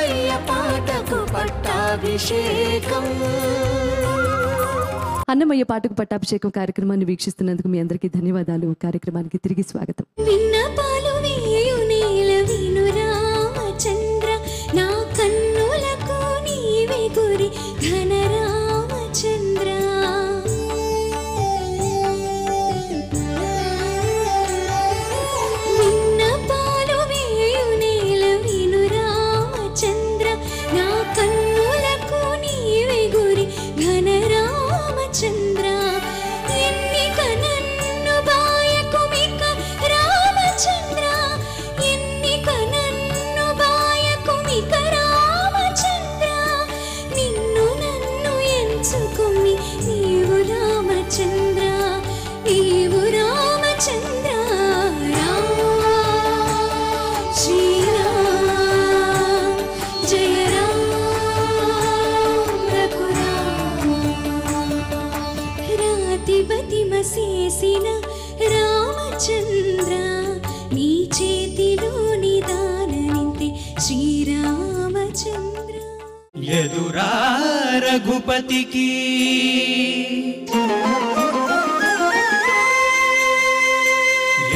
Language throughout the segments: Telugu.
అన్నమయ్య పాటకు పట్టాభిషేకం. అన్నమయ్య పాటకు పట్టాభిషేకం కార్యక్రమాన్ని వీక్షిస్తున్నందుకు మీ అందరికీ ధన్యవాదాలు. కార్యక్రమానికి తిరిగి స్వాగతం. విన్నపాలు వేయునేల విను రామచంద్ర, నా కన్నులకు నీవే గురి ఘన రామచంద్ర. విన్నపాలు వేయునేల విను రామచంద్ర, నా కన్నులకు నీవే గురి ఘన రామచంద్ర. ఎన్నిక నన్ను బాయకుమిక రామచంద్ర, ఎన్నిక నన్ను బాయకుమిక రామచంద్ర. నిన్ను నన్ను ఎంచుకుమి నీవు రామచంద్ర, నీవు రామచంద్ర. శ్రీరామ్ జయ రామ్ రఘురామ. రాతిబతిమసేసిన రామచంద్ర, నీ చేతిలో నిదాననింతే శ్రీరామచంద్ర. ఎదురా రఘుపతికి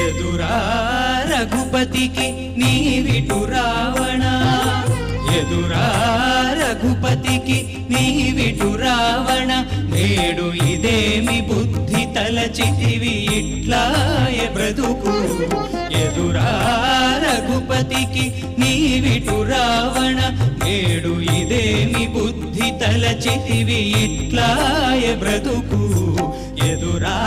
ఎదురా రఘుపతికి నీవిటు రావణ, ఎదురా రఘుపతికి నీవిటు రావణ. నేడు ఇదేమి బుద్ధి తలచితివి ఇట్లాయ బ్రతుకు. ఎదురా రఘుపతికి నీవిటు రావణ, నేడు ఇదేమి బుద్ధి తలచితివి ఇట్లాయ బ్రతుకు. ఎదురా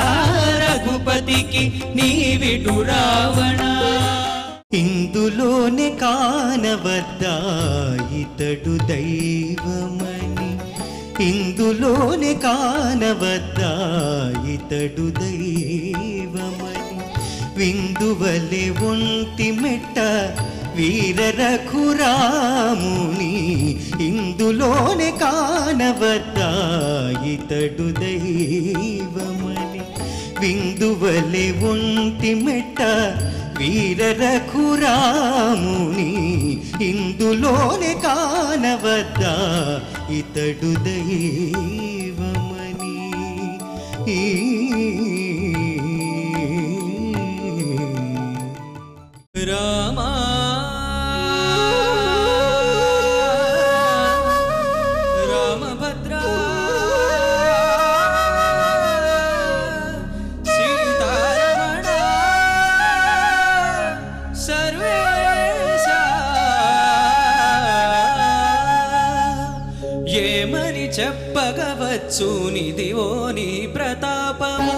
రఘుపతికి నీవిటు రావణ. ఇందులోనే కానవద్దా ఇతడు దైవమని, ఇందులోనే కానవద్దా ఇతడు దైవమని. విందువలె ఒంటి మెట్ట వీర రఘురాముని, ఇందులోనే కానవద్దా ఇతడు దైవమని. విందువలె ఒంటి మెట్ట వీర రఘురాముని, ఇందులోనే కానవద్దా ఇతడు దైవమని. రామా రామభద్రా సీతారమణ సర్వేశ. ఏమని చెప్పగవచ్చు నిదివో నీ ప్రతాపము,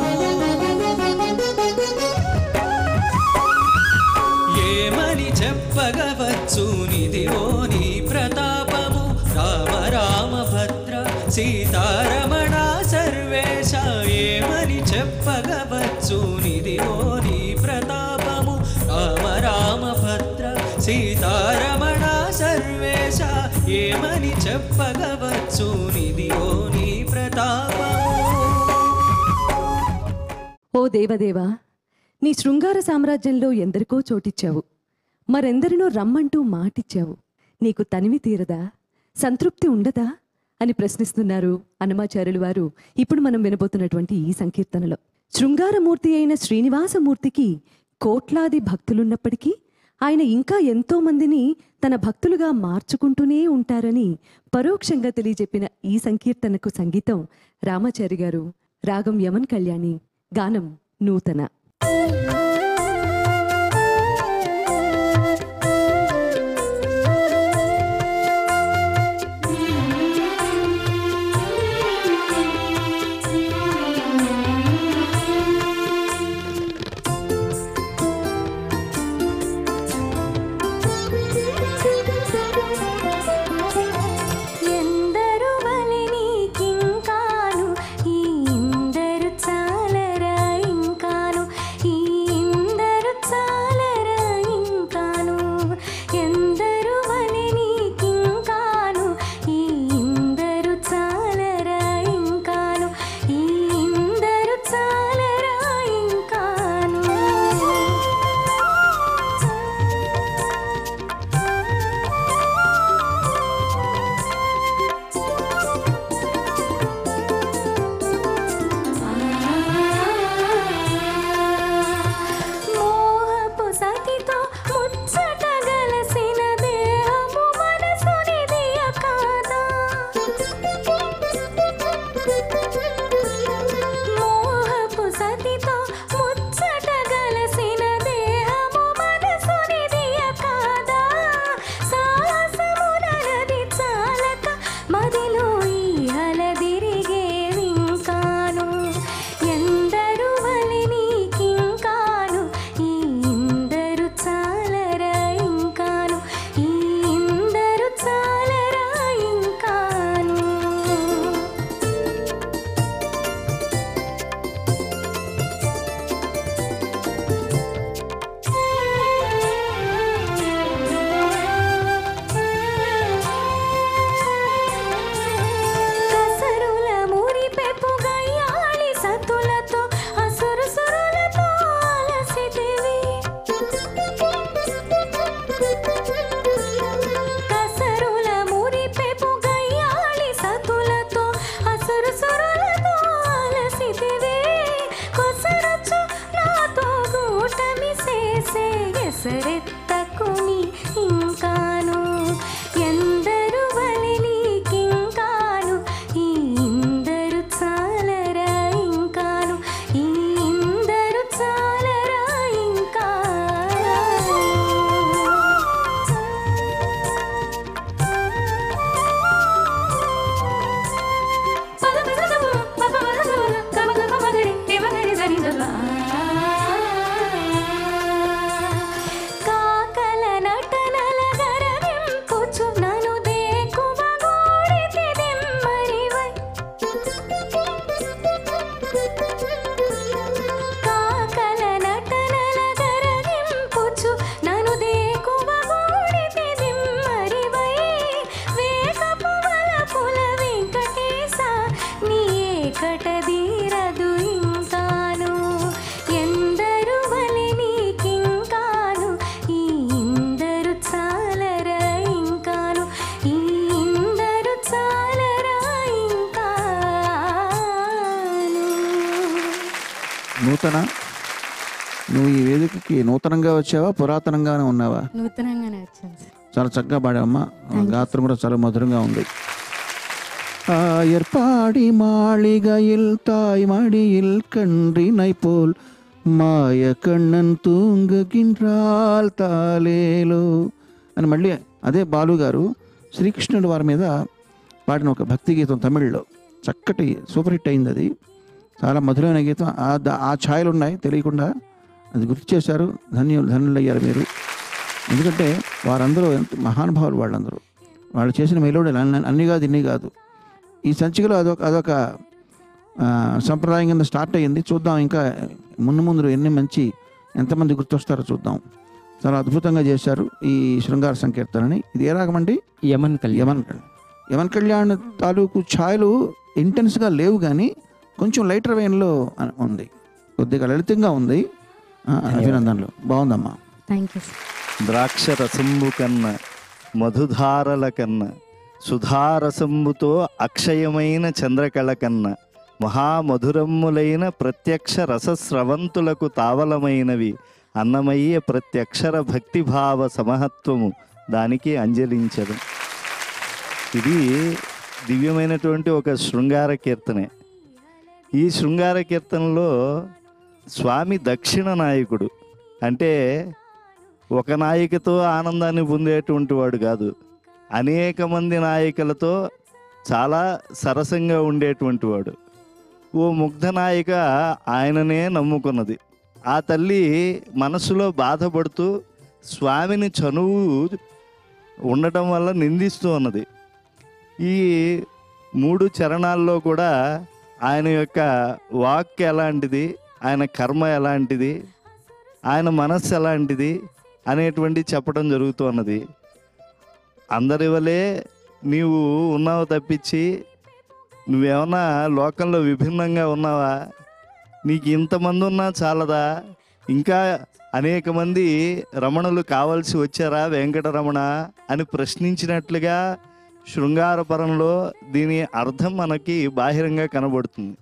ఏమని చెప్పగవచ్చు నిదివో నీ ప్రతాపము. రామ రామ భద్ర సీతారమణ సర్వేశ, ఏమని చెప్పగవచ్చు నిదివో నీ ప్రతాపము. రామ రామ భద్ర సీతారమణ సర్వేశ, ఏమని చెప్పగవచ్చు నిదివో నీ ప్రతాపము. ఓ దేవదేవా, నీ శృంగార సామ్రాజ్యంలో ఎందరికో చోటిచ్చావు, మరెందరినో రమ్మంటూ మాటిచ్చావు. నీకు తనివి తీరదా, సంతృప్తి ఉండదా అని ప్రశ్నిస్తున్నారు అన్నమాచార్యులు వారు ఇప్పుడు మనం వినబోతున్నటువంటి ఈ సంకీర్తనలో. శృంగారమూర్తి అయిన శ్రీనివాసమూర్తికి కోట్లాది భక్తులున్నప్పటికీ ఆయన ఇంకా ఎంతో మందిని తన భక్తులుగా మార్చుకుంటూనే ఉంటారని పరోక్షంగా తెలియజెప్పిన ఈ సంకీర్తనకు సంగీతం రామాచారి గారు, రాగం యమన్ కళ్యాణి, గానం నూతన. ఈ నూతన, నువ్వు ఈ వేదికకి నూతనంగా వచ్చావా, పురాతనంగానే ఉన్నావా? నూతనంగానే వచ్చాను సార్. చాలా చక్కగా పాడావమ్మా. గాత్రం కూడా చాలా మధురంగా ఉంది. ஆயர்பாடி மாளிகையில் தாய்மடியில் கன்றினை போல் మాయ కണ്ണన్ తూంగకింట్రాల్ తాలేలో అని మళ్ళీ అదే బాలు గారు శ్రీకృష్ణుడి వారి మీద పాడిన ఒక భక్తి గీతం తమిళ్లో చక్కటి సూపర్ హిట్ అయింది. అది చాలా మధురమైన గీతం. ఆ ఛాయలు ఉన్నాయి, తెలియకుండా అది గుర్తు చేశారు. ధన్యులయ్యారు మీరు. ఎందుకంటే వారందరూ ఎంత మహానుభావులు. వాళ్ళు చేసిన మెలోడీలు అన్నీ కాదు, ఇన్ని కాదు. ఈ సంచికలో అదొక సంప్రదాయం కింద స్టార్ట్ అయ్యింది. చూద్దాం ఇంకా ముందు ఎంతమంది గుర్తొస్తారో చూద్దాం. చాలా అద్భుతంగా చేశారు ఈ శృంగార సంకీర్తనని. ఇది ఏ రాగమండి? యమన్ కళ్యాణ్ తాలూకు ఛాయలు ఇంటెన్స్గా లేవు, కానీ కొంచెం లైటర్ వెయిన్లో ఉంది, కొద్దిగా లలితంగా ఉంది. అభినందనలు, బాగుందమ్మా. Thank you. ద్రాక్ష రసంబు కన్న మధుధారల కన్న సుధారసంబుతో అక్షయమైన చంద్రకళ కన్న మహామధురమ్ములైన ప్రత్యక్ష రసస్రవంతులకు తావలమైనవి అన్నమయ్య ప్రత్యక్షర భక్తిభావ సమహత్వము దానికి అంజలించదు. ఇది దివ్యమైనటువంటి ఒక శృంగార కీర్తనే. ఈ శృంగార కీర్తనలో స్వామి దక్షిణ నాయకుడు, అంటే ఒక నాయికతో ఆనందాన్ని పొందేటువంటి వాడు కాదు, అనేక మంది నాయికలతో చాలా సరసంగా ఉండేటువంటి వాడు. ఓ ముగ్ధ నాయిక ఆయననే నమ్ముకున్నది. ఆ తల్లి మనసులో బాధపడుతూ స్వామిని చనువు ఉండటం వల్ల నిందిస్తూ ఉన్నది. ఈ 3 చరణాల్లో కూడా ఆయన యొక్క వాక్ ఎలాంటిది, ఆయన కర్మ ఎలాంటిది, ఆయన మనస్సు ఎలాంటిది అనేటువంటి చెప్పడం జరుగుతూ ఉన్నది. అందరి వలే నీవు ఉన్నావు తప్పించి నువ్వేమన్నా లోకంలో విభిన్నంగా ఉన్నావా? నీకు ఇంతమంది ఉన్నా చాలదా? ఇంకా అనేక మంది రమణులు కావాల్సి వచ్చారా వెంకటరమణ అని ప్రశ్నించినట్లుగా శృంగారపరంలో దీని అర్థం మనకి బాహిరంగా కనబడుతుంది.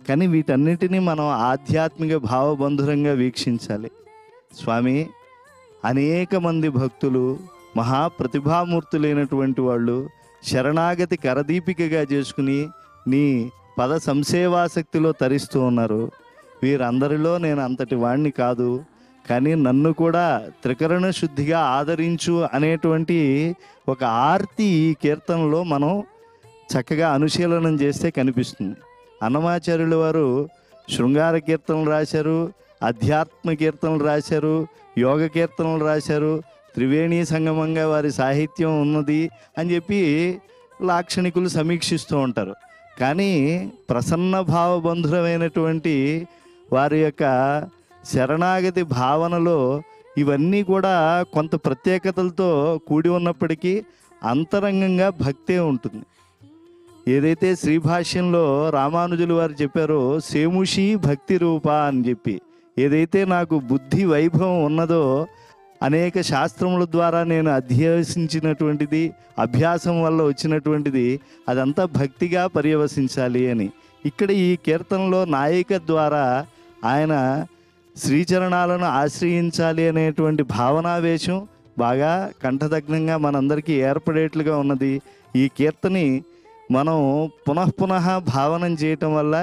కానీ వీటన్నిటినీ మనం ఆధ్యాత్మిక భావబంధురంగా వీక్షించాలి. స్వామి అనేక మంది భక్తులు మహాప్రతిభామూర్తులైనటువంటి వాళ్ళు శరణాగతి కరదీపికగా చేసుకుని నీ పద సంసేవాసక్తిలో తరిస్తూ ఉన్నారు. వీరందరిలో నేను అంతటి వాణ్ణి కాదు, కానీ నన్ను కూడా త్రికరణ శుద్ధిగా ఆదరించు అనేటువంటి ఒక ఆర్తి ఈ కీర్తనలో మనం చక్కగా అనుశీలనం చేస్తే కనిపిస్తుంది. అన్నమాచార్యుల వారు శృంగార కీర్తనలు రాశారు, అధ్యాత్మ కీర్తనలు రాశారు, యోగ కీర్తనలు రాశారు, త్రివేణీ సంగమంగా వారి సాహిత్యం ఉన్నది అని చెప్పి లాక్షణికులు సమీక్షిస్తూ ఉంటారు. కానీ ప్రసన్న భావబంధురమైనటువంటి వారి యొక్క శరణాగతి భావనలో ఇవన్నీ కూడా కొంత ప్రత్యేకతలతో కూడి ఉన్నప్పటికీ అంతరంగంగా భక్తే ఉంటుంది. ఏదైతే శ్రీభాష్యంలో రామానుజులు వారు చెప్పారో సేముషి భక్తి రూప అని చెప్పి, ఏదైతే నాకు బుద్ధి వైభవం ఉన్నదో అనేక శాస్త్రముల ద్వారా నేను అధ్యసించినటువంటిది, అభ్యాసం వల్ల వచ్చినటువంటిది, అదంతా భక్తిగా పర్యవసించాలి అని. ఇక్కడ ఈ కీర్తనలో నాయిక ద్వారా ఆయన శ్రీచరణాలను ఆశ్రయించాలి అనేటువంటి భావనావేశం బాగా కంఠదగ్నంగా మనందరికీ ఏర్పడేట్లుగా ఉన్నది. ఈ కీర్తని మనం పునఃపునః భావనం చేయటం వల్ల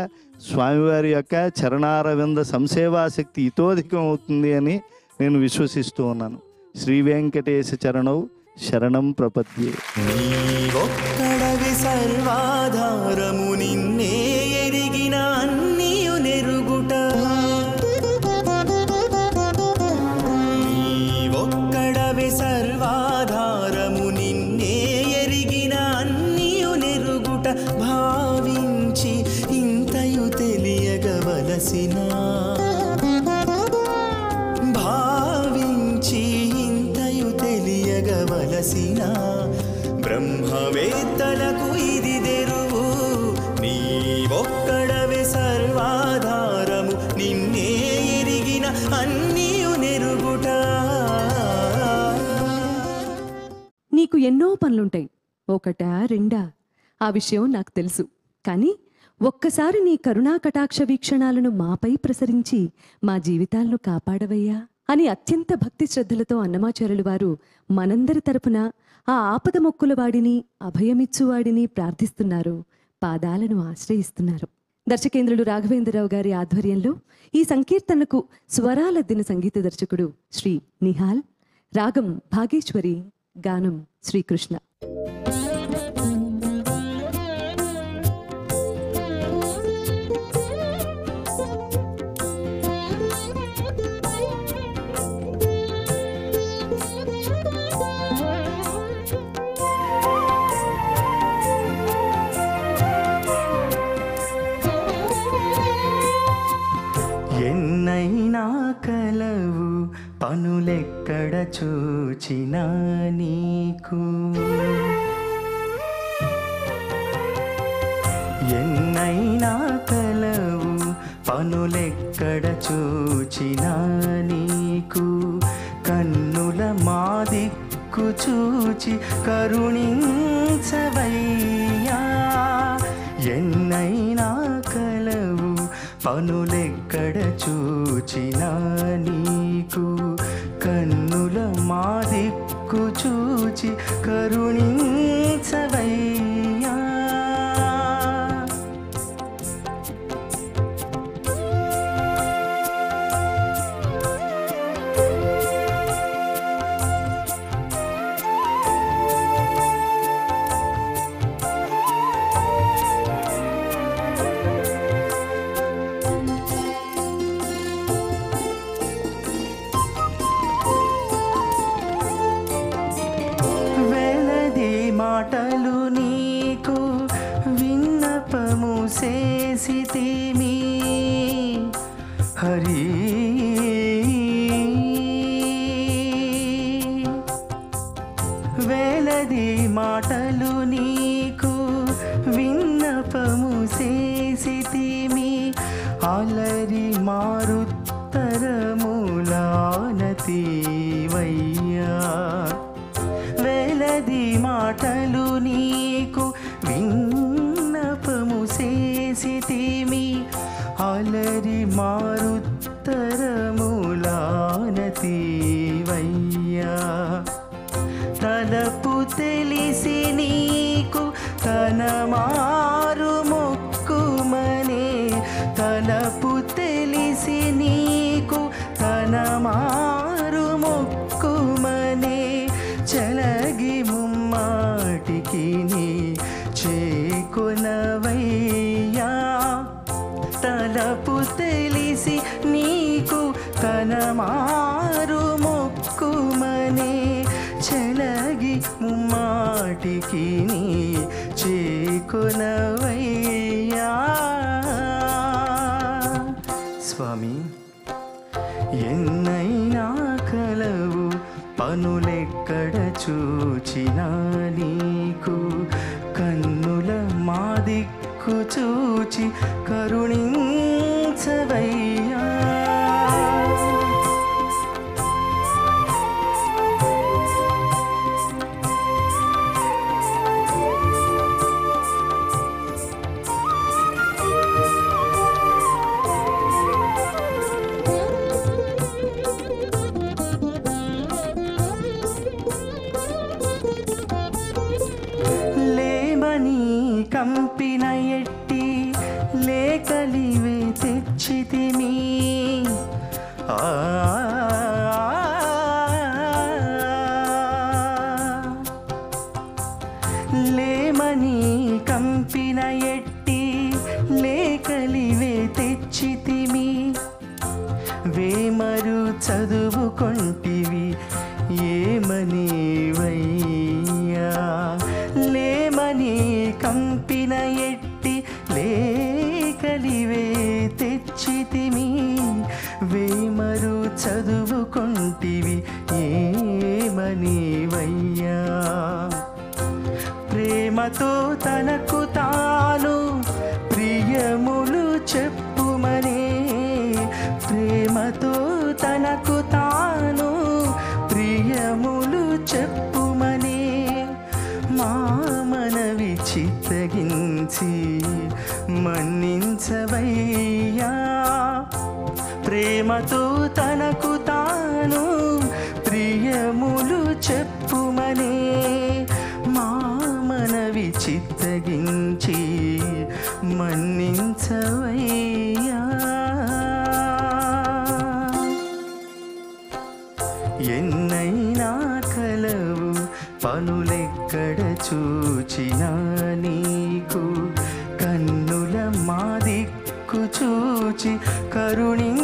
స్వామివారి యొక్క చరణారవింద సంసేవాశక్తి ఇతోధికం అవుతుంది అని నేను విశ్వసిస్తూ ఉన్నాను. శ్రీ వెంకటేశ చరణౌ శరణం ప్రపద్యే. నీవొక్కడవి సర్వాధారము నిన్నే ఎరిగిన అన్నియు నెరుగుట, నీవొక్కడవి సర్వాధారము నిన్నే ఎరిగిన అన్నియు నెరుగుట, భావించి ఇంతయు తెలియగవలసిన, భావించి ఇంతయు తెలియగవలసిన బ్రహ్మవేత్తలకు ఇది తెరువు. నీవొక్కడవే సర్వాధారము నిన్నే ఎరిగిన అన్నియు నెరుగుట. నీకు ఎన్నో పనులుంటాయి, ఒకటా రెండా ఆ విషయం నాకు తెలుసు. కానీ ఒక్కసారి నీ కరుణా కటాక్ష వీక్షణాలను మాపై ప్రసరించి మా జీవితాలను కాపాడవయ్యా అని అత్యంత భక్తి శ్రద్ధలతో అన్నమాచార్యులు వారు మనందరి తరపున ఆ ఆపద మొక్కుల వాడిని అభయమిచ్చువాడిని ప్రార్థిస్తున్నారు, పాదాలను ఆశ్రయిస్తున్నారు. దర్శకేంద్రుడు రాఘవేంద్రరావు గారి ఆధ్వర్యంలో ఈ సంకీర్తనకు స్వరాలద్దిన సంగీత దర్శకుడు శ్రీ నిహాల్, రాగం భాగేశ్వరి, గానం శ్రీకృష్ణ. ఎన్నైనా కలవు పనులెక్కడ చూచినా నీకు, ఎన్నైనా కలవు పనులెక్కడ చూచినా నీకు, కన్నుల మా దిక్కు చూచి కరుణించవయ్యా. ఎన్నైనా కలవు పనులెక్కడ చూచినా నీకు, కన్నుల మా దిక్కు చూచి కరుణించవయ్యా. మాటలు నీకు విన్నపము చేసితిమి హరి, వేలది మాటలు నీకు విన్నపము చేసితిమి, అలరి మారుత్తరములానతివయ్యా. వేలది మాటలు నీకు విన్నపము చేసితిమి, అలరి మారుత్తరములానతివయ్యా. తలపు తెలిసి నీకు తన మారు మొక్కుమనే, తలపు తెలిసి నీకు తన మారు మొక్కుమనే, చలగి ముమ్మాటికి నీ చేకొనవయ్యా. తలపు తెలిసి నీకు తన మారు మొక్కుమనే, చలగి ముమ్మాటికి నీ చేకొనవయ్యా. స్వామి, ఎన్నైనా కలవు పనులెక్కడ చూచినా నీకు, కన్నుల మా దిక్కు చూచి కరుణించవయ్యా. కంపిన ఎట్టి లేఖలివే తెచ్చితిమి, లేమని కంపిన ఎట్టి లేఖలివే తెచ్చితిమి, వేమరు చదువుకొంటివి ఏమని వయ్యా. లేమని కంపిన ఎట్టి లేఖలివే తెచ్చితిమి, వేమరు చదువుకొంటివి ఏమని వయ్యా. ప్రేమతో తనకు తాను ప్రియములు చెప్పుమనే, ప్రేమతో తనకు తాను ప్రియములు చెప్పుమనే, మా మనవి చిత్తగించి మన్నించవయ్యా. ప్రేమతో తనకు తాను ప్రియములు చెప్పుమనే మా మనవి చిత్తగించి మన్నించవయ్యా. ఎన్నైనా కలవు పనులెక్కడ చూచినా నీకు కన్నుల మా దిక్కు చూచి కరుణించవయ్యా.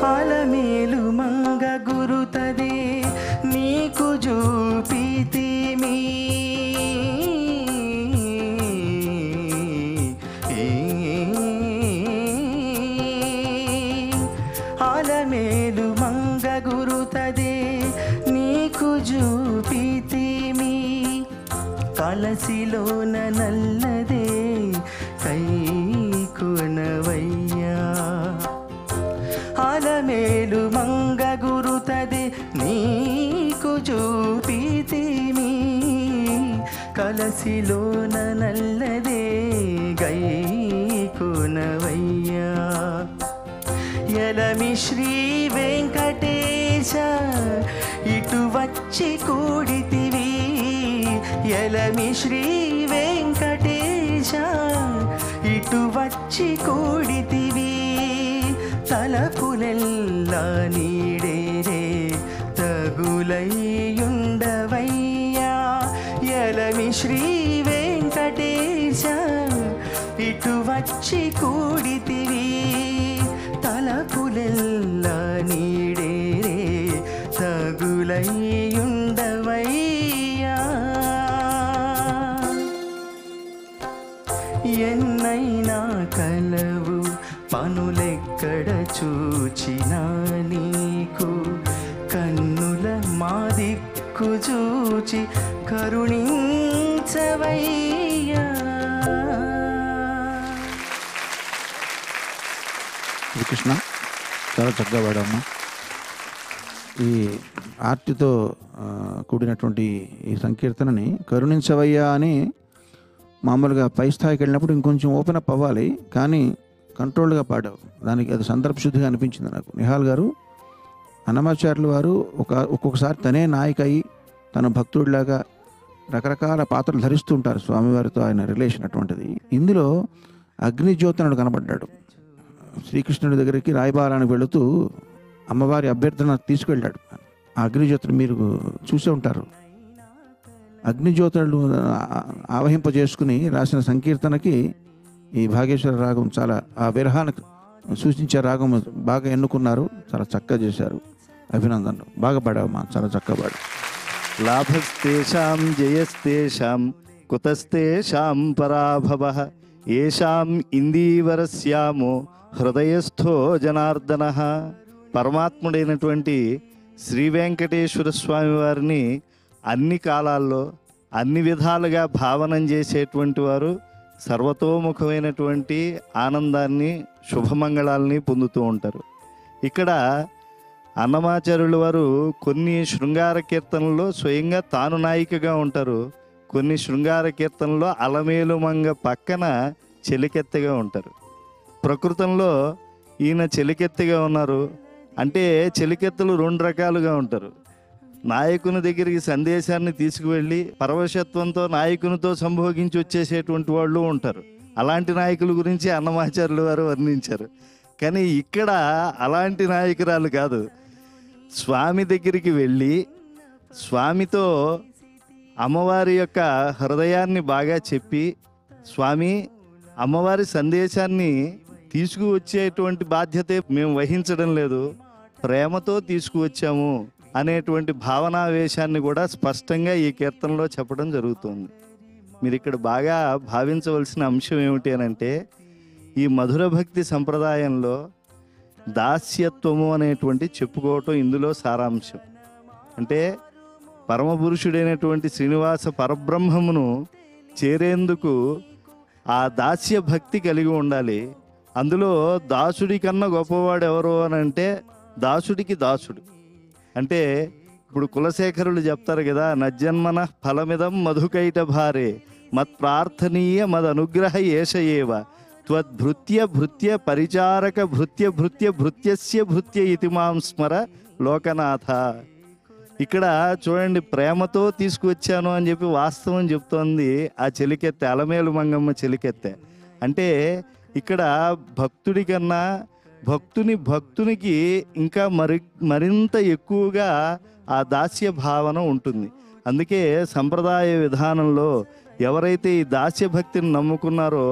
అలమేలు మంగ గురుతదే నీకు చూపితిమి. అలమేలు మంగ గురుతదే నీకు చూపితిమి. కలసిలోన నల్లదే కైకొనవయ్యా. అలమేలు మంగ గురుతది నీకు చూపితిమి. కలసిలోన నల్లదే గైకొనవయ్యా. ఎలమి శ్రీ వెంకటేశ ఇటు వచ్చి కూడితివి. ఎలమి శ్రీ వెంకటేశ ఇటు వచ్చి కూడితివి. తలపులెల్లా నీడేరే తగులయ్యుండవయ్యా. ఎలమి శ్రీ వెంకటేశ ఇటు వచ్చి కూడితివి. తలపులెల్లా నీడేరే తగులయ్యుండవయ్యా. ఎన్నైనా కలవు పనులెక్కడ చూచినా నీకు కన్నుల మా దిక్కు చూచి కరుణించవయ్యా. కృష్ణ చాలా చక్కగా పాడాము. ఈ ఆర్తితో కూడినటువంటి ఈ సంకీర్తనని కరుణించవయ్యా అని మామూలుగా పై స్థాయికి వెళ్ళినప్పుడు ఇంకొంచెం ఓపెన్ అప్ అవ్వాలి, కానీ కంట్రోల్డ్గా పాడావు. దానికి అది సందర్భశుద్ధిగా అనిపించింది నాకు. నిహాల్ గారు, అన్నమాచార్యులు వారు ఒక్కొక్కసారి తనే నాయక అయి తన భక్తుడిలాగా రకరకాల పాత్రలు ధరిస్తూ ఉంటారు. స్వామివారితో ఆయన రిలేషన్ అటువంటిది. ఇందులో అగ్నిజ్యోతనుడు కనబడ్డాడు. శ్రీకృష్ణుడి దగ్గరికి రాయబారానికి వెళుతూ అమ్మవారి అభ్యర్థన తీసుకెళ్ళాడు. ఆ అగ్నిజ్యోతుడు మీరు చూసే ఉంటారు. అగ్నిజ్యోతుడు ఆవహింపజేసుకుని రాసిన సంకీర్తనకి ఈ భాగేశ్వర రాగం చాలా ఆ విరహానికి సూచించే రాగం బాగా ఎన్నుకున్నారు. చాలా చక్కగా చేశారు. అభినందనలు. బాగా పాడావమ్మా, చాలా చక్కగా పాడు. లాభస్తేషాం జయస్తేషాం కుతస్తేషాం పరాభవః ఏషాం ఇందీవరస్యామో హృదయస్థో జనార్దనః. పరమాత్ముడైనటువంటి శ్రీ వెంకటేశ్వర స్వామి వారిని అన్ని కాలాల్లో అన్ని విధాలుగా భావనం చేసేటువంటి వారు సర్వతోముఖమైనటువంటి ఆనందాన్ని శుభమంగళాలని పొందుతూ ఉంటారు. ఇక్కడ అన్నమాచార్యుల వారు కొన్ని శృంగార కీర్తనల్లో స్వయంగా తాను నాయికగా ఉంటారు. కొన్ని శృంగార కీర్తనలో అలమేలు మంగ పక్కన చెలికెత్తగా ఉంటారు. ప్రకృతంలో ఈయన చెలికెత్తగా ఉన్నారు. అంటే చెలికెత్తలు రెండు రకాలుగా ఉంటారు. నాయకుని దగ్గరికి సందేశాన్ని తీసుకువెళ్ళి పరవశత్వంతో నాయకునితో సంభోగించి వచ్చేసేటువంటి వాళ్ళు ఉంటారు. అలాంటి నాయకుల గురించి అన్నమాచార్యుల వారు వర్ణించారు. కానీ ఇక్కడ అలాంటి నాయకురాలు కాదు. స్వామి దగ్గరికి వెళ్ళి స్వామితో అమ్మవారి యొక్క హృదయాన్ని బాగా చెప్పి, స్వామి అమ్మవారి సందేశాన్ని తీసుకువచ్చేటువంటి బాధ్యత మేము వహించడం లేదు, ప్రేమతో తీసుకువచ్చాము అనేటువంటి భావనావేశాన్ని కూడా స్పష్టంగా ఈ కీర్తనలో చెప్పడం జరుగుతుంది. మీరు ఇక్కడ బాగా భావించవలసిన అంశం ఏమిటి అని అంటే, ఈ మధుర భక్తి సంప్రదాయంలో దాస్యత్వము అనేటువంటి చెప్పుకోవటం ఇందులో సారాంశం. అంటే పరమపురుషుడైనటువంటి శ్రీనివాస పరబ్రహ్మమును చేరేందుకు ఆ దాస్య భక్తి కలిగి ఉండాలి. అందులో దాసుడి కన్నా గొప్పవాడు ఎవరు అని అంటే దాసుడికి దాసుడు. అంటే ఇప్పుడు కులశేఖరులు చెప్తారు కదా, నజ్జన్మన ఫలమిదం మధుకైట భారే మత్ ప్రార్థనీయ మద్ అనుగ్రహ ఏషయేవ త్వద్భృత్య భృత్య పరిచారక భృత్య భృత్య భృత్యస్య భృత్య ఇతి మాం స్మర లోకనాథ. ఇక్కడ చూడండి, ప్రేమతో తీసుకువచ్చాను అని చెప్పి వాస్తవం చెప్తోంది ఆ చెలికెత్తె, అలమేలు మంగమ్మ చెలికెత్తె. అంటే ఇక్కడ భక్తుడి కన్నా భక్తునికి ఇంకా మరింత ఎక్కువగా ఆ దాస్య భావన ఉంటుంది. అందుకే సంప్రదాయ విధానంలో ఎవరైతే ఈ దాస్య భక్తిని నమ్ముకున్నారో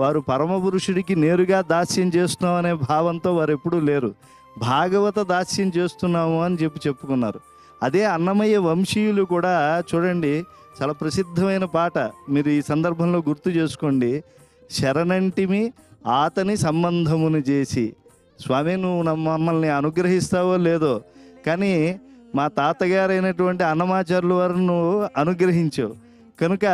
వారు పరమపురుషుడికి నేరుగా దాస్యం చేస్తున్నాం అనే భావంతో వారు ఎప్పుడూ లేరు. భాగవత దాస్యం చేస్తున్నాము అని చెప్పుకున్నారు. అదే అన్నమయ్య వంశీయులు కూడా చూడండి, చాలా ప్రసిద్ధమైన పాట, మీరు ఈ సందర్భంలో గుర్తు చేసుకోండి. శరణంటిమి ఆతని సంబంధమును చేసి, స్వామి నువ్వు మమ్మల్ని అనుగ్రహిస్తావో లేదో కానీ మా తాతగారైనటువంటి అన్నమాచార్యుల వారిని నువ్వు అనుగ్రహించావు కనుక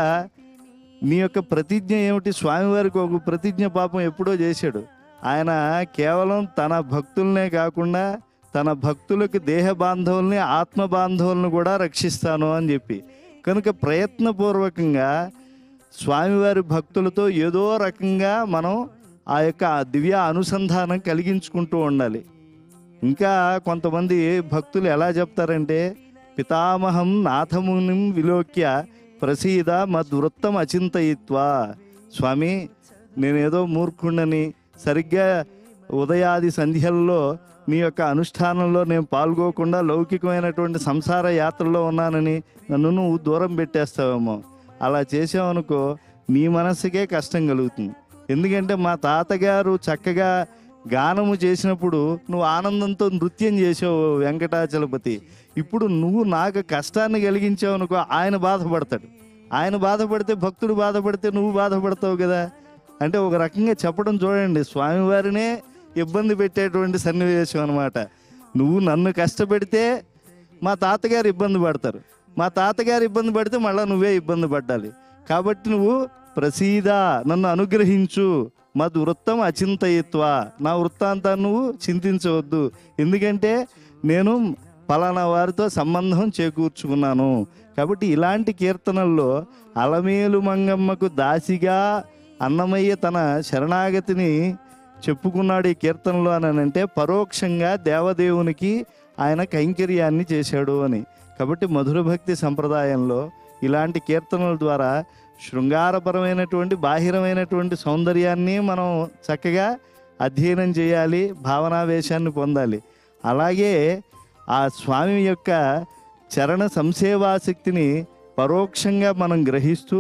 నీ యొక్క ప్రతిజ్ఞ ఏమిటి? స్వామివారికి ఒక ప్రతిజ్ఞ పాపం ఎప్పుడో చేశాడు. ఆయన కేవలం తన భక్తులనే కాకుండా తన భక్తులకు దేహ బాంధవుల్ని ఆత్మ బాంధవులను కూడా రక్షిస్తాను అని చెప్పి, కనుక ప్రయత్నపూర్వకంగా స్వామివారి భక్తులతో ఏదో రకంగా మనం ఆ యొక్క దివ్య అనుసంధానం కలిగించుకుంటూ ఉండాలి. ఇంకా కొంతమంది భక్తులు ఎలా చెప్తారంటే, పితామహం నాథమునిం విలోక్య ప్రసీద మద్వృత్తం అచింతయిత్వా. స్వామి నేనేదో మూర్ఖుండని, సరిగ్గా ఉదయాది సంధ్యల్లో నీ యొక్క అనుష్ఠానంలో నేను పాల్గొకుండా లౌకికమైనటువంటి సంసార యాత్రలో ఉన్నానని నన్ను నువ్వు దూరం పెట్టేస్తావేమో. అలా చేసావనుకో నీ మనసుకే కష్టం కలుగుతుంది. ఎందుకంటే మా తాతగారు చక్కగా గానము చేసినప్పుడు నువ్వు ఆనందంతో నృత్యం చేసావు వెంకటాచలపతి. ఇప్పుడు నువ్వు నాకు కష్టాన్ని కలిగించావు అనుకో, ఆయన బాధపడతాడు. ఆయన బాధపడితే భక్తుడు బాధపడితే నువ్వు బాధపడతావు కదా. అంటే ఒక రకంగా చెప్పడం చూడండి, స్వామివారినే ఇబ్బంది పెట్టేటువంటి సన్నివేశం అనమాట. నువ్వు నన్ను కష్టపెడితే మా తాతగారు ఇబ్బంది పడతారు, మా తాతగారు ఇబ్బంది పడితే మళ్ళీ నువ్వే ఇబ్బంది పడ్డాలి. కాబట్టి నువ్వు ప్రసీద, నన్ను అనుగ్రహించు, మద్ వృత్తం అచింతయిత్వ, నా వృత్తాంతాన్ని నువ్వు చింతించవద్దు, ఎందుకంటే నేను పలానా వారితో సంబంధం చేకూర్చుకున్నాను. కాబట్టి ఇలాంటి కీర్తనల్లో అలమేలు మంగమ్మకు దాసిగా అన్నమయ్య తన శరణాగతిని చెప్పుకున్నాడు ఈ కీర్తనలో అని అంటే పరోక్షంగా దేవదేవునికి ఆయన కైంకర్యాన్ని చేశాడు అని. కాబట్టి మధుర భక్తి సంప్రదాయంలో ఇలాంటి కీర్తనల ద్వారా శృంగారపరమైనటువంటి బాహిరమైనటువంటి సౌందర్యాన్ని మనం చక్కగా అధ్యయనం చేయాలి, భావనావేశాన్ని పొందాలి. అలాగే ఆ స్వామి యొక్క చరణ సంసేవాశక్తిని పరోక్షంగా మనం గ్రహిస్తూ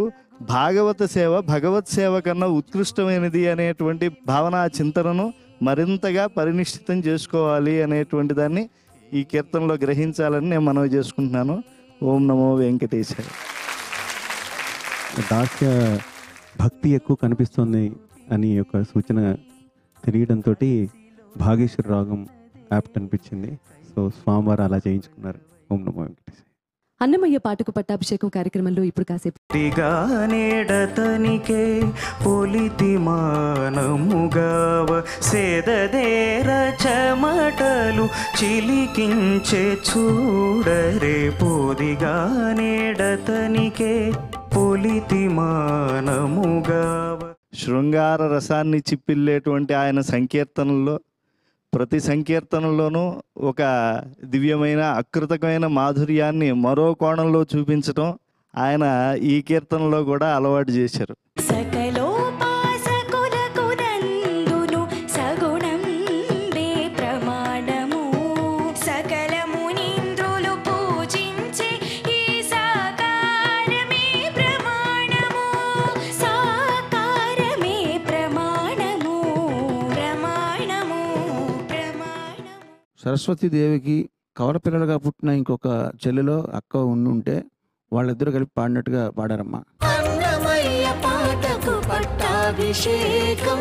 భాగవత సేవ భగవత్ సేవ కన్నా ఉత్కృష్టమైనది అనేటువంటి భావనా చింతనను మరింతగా పరినిష్ఠితం చేసుకోవాలి అనేటువంటి దాన్ని ఈ కీర్తనలో గ్రహించాలని నేను మనవి చేసుకుంటున్నాను. ఓం నమో వెంకటేశాయ. దాస్య భక్తి ఎక్కువ కనిపిస్తుంది అని ఒక సూచన తెలియడంతో భాగేశ్వర రాగం యాప్ట్ అనిపించింది. సో స్వామివారు అలా చేయించుకున్నారు. ఓం నమో వెంకటేశాయ. అన్నమయ్య పాటకు పట్టాభిషేకం కార్యక్రమంలో ఇప్పుడు కాసేపు నేడతనికే పొలితి మానముగావ సేదదేర చెమటలు చిలికించే చూడరే పోదిగా నేడతనికే పొలితి మానముగావ. శృంగార రసాన్ని చిప్పిల్లేటువంటి ఆయన సంకీర్తనల్లో ప్రతి సంకీర్తనలోనూ ఒక దివ్యమైన అకృతకమైన మాధుర్యాన్ని మరో కోణంలో చూపించటం ఆయన ఈ కీర్తనలో కూడా అలవాటు చేశారు. సకలోపాసకులకునందును సగుణంబే ప్రమాణము సకల మునీంద్రులు పూజించే ఈ సాకారమే ప్రమాణము సాకారమే ప్రమాణము ప్రమాణము ప్రమాణము. సరస్వతీదేవికి కవల పిల్లలుగా పుట్టిన ఇంకొక చెల్లెలో అక్క ఉంటే వాళ్ళిద్దరూ కలిపి పాడినట్టుగా పాడారమ్మా. అన్నమయ్య పాటకు పట్టాభిషేకం